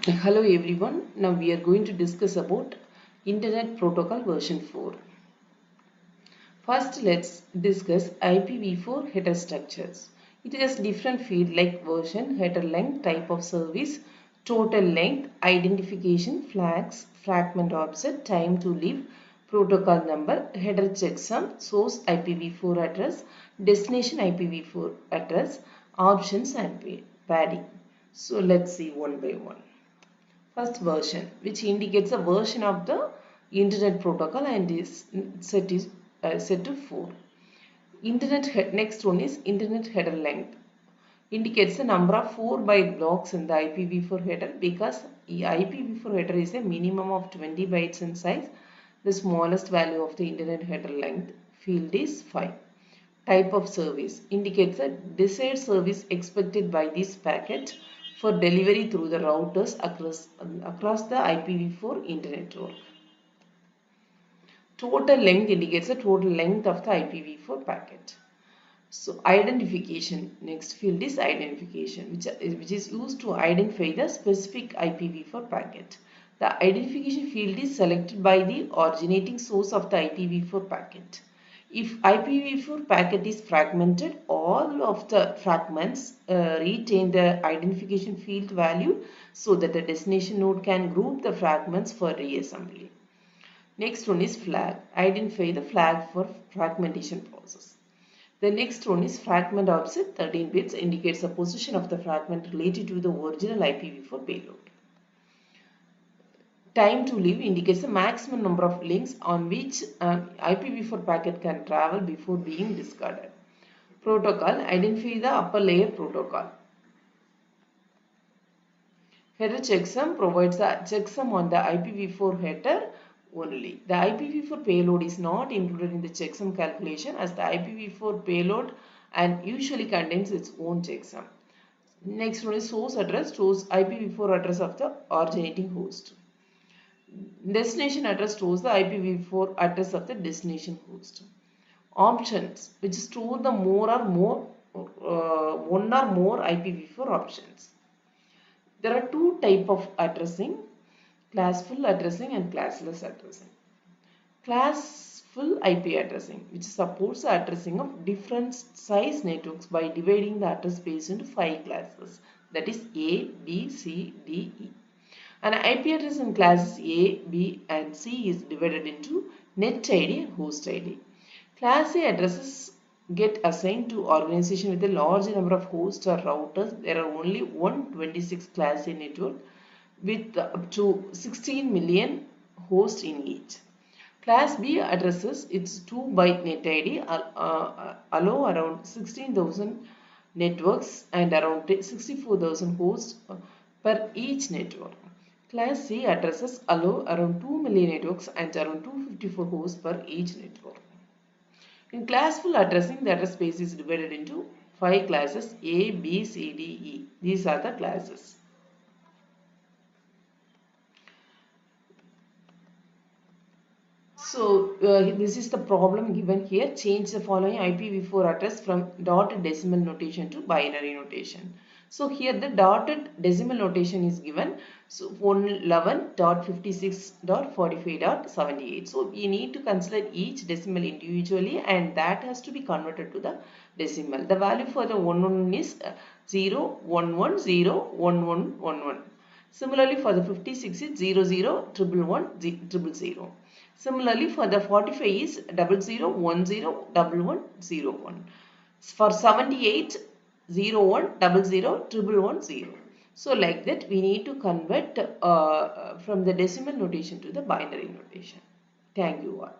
Hello everyone. Now we are going to discuss about Internet Protocol version 4. First, let's discuss IPv4 header structures. It has different fields like version, header length, type of service, total length, identification, flags, fragment offset, time to live, protocol number, header checksum, source IPv4 address, destination IPv4 address, options and padding. So let's see one by one. First, version, which indicates a version of the internet protocol and is set to 4. Next one is internet header length, indicates the number of 4 byte blocks in the IPv4 header. Because the IPv4 header is a minimum of 20 bytes in size, the smallest value of the internet header length field is 5. Type of service indicates the desired service expected by this packet for delivery through the routers across the IPv4 internet network. Total length indicates the total length of the IPv4 packet. So identification, next field is identification, which is used to identify the specific IPv4 packet. The identification field is selected by the originating source of the IPv4 packet. If IPv4 packet is fragmented, all of the fragments retain the identification field value so that the destination node can group the fragments for reassembly. Next one is flag. Identify the flag for fragmentation process. The next one is fragment offset. 13 bits indicates the position of the fragment related to the original IPv4 payload. Time to live indicates the maximum number of links on which an IPv4 packet can travel before being discarded. Protocol, identify the upper layer protocol. Header checksum provides the checksum on the IPv4 header only. The IPv4 payload is not included in the checksum calculation, as the IPv4 payload and usually contains its own checksum. Next one is source address, stores IPv4 address of the originating host. Destination address stores the IPv4 address of the destination host. Options, which store the one or more IPv4 options. There are two types of addressing: classful addressing and classless addressing. Classful IP addressing, which supports the addressing of different size networks by dividing the address space into 5 classes, that is A, B, C, D, E. An IP address in classes A, B and C is divided into net ID and host ID. Class A addresses get assigned to organization with a large number of hosts or routers. There are only 126 Class A network with up to 16 million hosts in each. Class B addresses, its 2 byte net ID allow around 16,000 networks and around 64,000 hosts per each network. Class C addresses allow around 2 million networks and around 254 hosts per each network. In classful addressing, the address space is divided into 5 classes A, B, C, D, E. These are the classes. So this is the problem given here. Change the following IPv4 address from dotted decimal notation to binary notation. So here the dotted decimal notation is given. So 111.56.45.78. So we need to consider each decimal individually, and that has to be converted to the decimal. The value for the 11 is 0, 11, 0, 11, 11. Similarly for the 56 is 00, 111, 000. Similarly for the 45 is 00, 10, 1101. For 78, 01, 00, 1110. So like that we need to convert from the decimal notation to the binary notation. Thank you all.